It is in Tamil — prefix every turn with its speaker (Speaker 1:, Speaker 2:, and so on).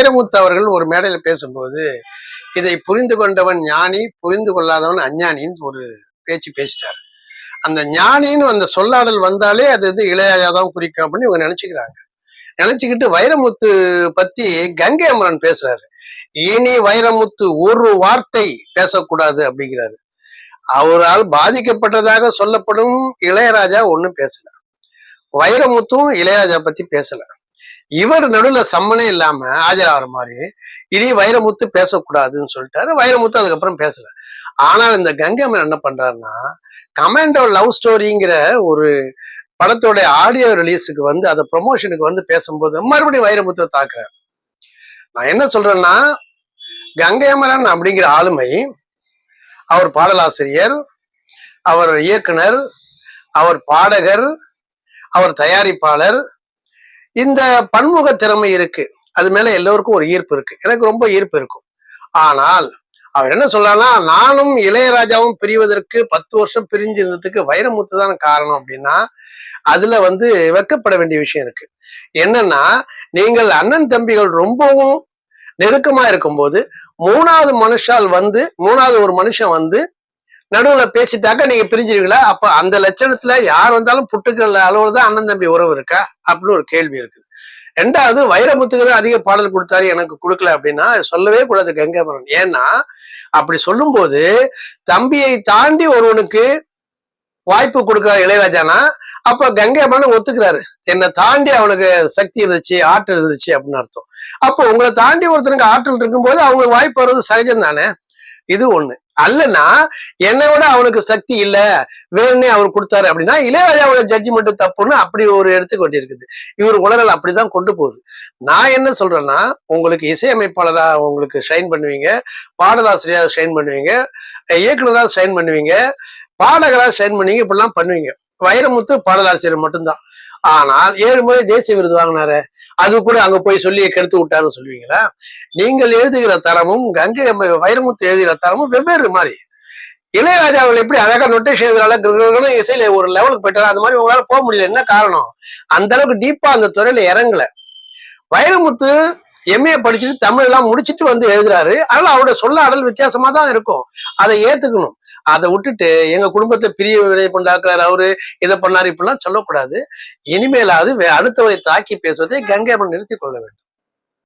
Speaker 1: வைரமுத்து அவர்கள் ஒரு மேடையில பேசும்போது இதை புரிந்து கொண்டவன் ஞானி, புரிந்து கொள்ளாதவன் அஞ்ஞானின்னு ஒரு பேச்சு பேசிட்டாரு. அந்த ஞானின்னு அந்த சொல்லாடல் வந்தாலே அது இளையராஜாதான் குறிக்கும் அப்படின்னு இவங்க நினைச்சுக்கிறாங்க. நினைச்சுக்கிட்டு வைரமுத்து பத்தி கங்கை அமரன் பேசுறாரு. இனி வைரமுத்து ஒரு வார்த்தை பேசக்கூடாது அப்படிங்கிறாரு. அவரால் பாதிக்கப்பட்டதாக சொல்லப்படும் இளையராஜா ஒண்ணும் பேசல. வைரமுத்தும் இளையராஜா பத்தி பேசல. இவர் நடுவுல சம்மனே இல்லாம ஆஜராகிற மாதிரி இனி வைரமுத்து பேசக்கூடாதுன்னு சொல்லிட்டாரு. வைரமுத்து அதுக்கப்புறம் பேசல. ஆனால் இந்த கங்கை அமரன் என்ன பண்றாருன்னா, கமாண்டோ லவ் ஸ்டோரிங்கிற ஒரு படத்தோட ஆடியோ ரிலீஸுக்கு வந்து அதை ப்ரொமோஷனுக்கு வந்து பேசும்போது மறுபடியும் வைரமுத்து தாக்குறாரு. நான் என்ன சொல்றேன்னா, கங்கை அமரன் அப்படிங்கிற ஆளுமை, அவர் பாடலாசிரியர், அவர் இயக்குனர், அவர் பாடகர், அவர் தயாரிப்பாளர், இந்த பன்முக திறமை இருக்கு. அது மேல எல்லோருக்கும் ஒரு ஈர்ப்பு இருக்கு. எனக்கு ரொம்ப ஈர்ப்பு இருக்கும். ஆனால் அவர் என்ன சொல்றாருன்னா, நானும் இளையராஜாவும் பிரிவதற்கு 10 வருஷம் பிரிஞ்சிருந்ததுக்கு வைரமுத்து தான் காரணம் அப்படின்னா, அதுல வந்து வெக்கப்பட வேண்டிய விஷயம் இருக்கு. என்னன்னா, நீங்கள் அண்ணன் தம்பிகள் ரொம்பவும் நெருக்கமா இருக்கும்போது மூணாவது ஒரு மனுஷன் வந்து நடுவுல பேசிட்டாக்க நீங்க பிரிஞ்சிருவீங்களா? அப்ப அந்த லட்சணத்துல யார் வந்தாலும் புட்டுக்கள் அளவுல தான் அண்ணன் தம்பி உறவு இருக்கா அப்படின்னு ஒரு கேள்வி இருக்குது. ரெண்டாவது, வைரமுத்துக்கு தான் அதிக பாடல் கொடுத்தாரு, எனக்கு கொடுக்கல அப்படின்னா சொல்லவே கூடாது கங்கை அமரன். ஏன்னா அப்படி சொல்லும் போது தம்பியை தாண்டி ஒருவனுக்கு வாய்ப்பு கொடுக்குறாரு இளையராஜானா, அப்ப கங்கை அமரன் ஒத்துக்கிறாரு, என்னை தாண்டி அவனுக்கு சக்தி இருந்துச்சு, ஆற்றல் இருந்துச்சு அப்படின்னு அர்த்தம். அப்போ உங்களை தாண்டி ஒருத்தனுக்கு ஆற்றல் இருக்கும்போது அவங்களுக்கு வாய்ப்பு வர்றது சகஜம் தானே. இது ஒண்ணு. அல்லனா என்னை விட அவனுக்கு சக்தி இல்ல, வேணும்னே அவர் கொடுத்தாரு அப்படின்னா இளையராஜாவோட ஜட்ஜ்மெண்ட் தப்புன்னு அப்படி ஒரு எடுத்துக் கொண்டிருக்குது. இவர் உலகில் அப்படிதான் கொண்டு போகுது. நான் என்ன சொல்றேன்னா, உங்களுக்கு இசையமைப்பாளரா உங்களுக்கு ஷைன் பண்ணுவீங்க, பாடலாசிரியரா ஷைன் பண்ணுவீங்க, இயக்குனரா ஷைன் பண்ணுவீங்க, பாடகரா ஷைன் பண்ணுவீங்க, இப்படிலாம் பண்ணுவீங்க. வைரமுத்து பாடலாசிரியர் மட்டும்தான். ஆனால் 7 முறை தேசிய விருது வாங்கினாரு, அது கூட அங்க போய் சொல்லி கெடுத்து விட்டாருன்னு சொல்லுவீங்களா? நீங்கள் எழுதுகிற தரமும் கங்கை வைரமுத்து எழுதுகிற தரமும் வெவ்வேறு மாதிரி. இளையராஜா அவர்கள் எப்படி அழகா நொட்டேஷன் எழுதுறாங்க, இசையில ஒரு லெவலுக்கு போயிட்டாரு, அது மாதிரி உங்களால போக முடியல. என்ன காரணம்? அந்த அளவுக்கு டீப்பா அந்த துறையில இறங்கல. வைரமுத்து எம்ஏ படிச்சுட்டு தமிழ் எல்லாம் முடிச்சுட்டு வந்து எழுதுறாரு. அதனால அவருடைய சொல்லாடல் வித்தியாசமா தான் இருக்கும். அதை ஏத்துக்கணும். அதை விட்டுட்டு எங்க குடும்பத்தை பிரிய விதை கொண்டாக்குறாரு அவரு, இதை பண்ணாரு, இப்படிலாம் சொல்லக்கூடாது. இனிமேலாவது அடுத்தவரை தாக்கி பேசுவதை கங்கை அமரன் நிறுத்திக் கொள்ள வேண்டும்.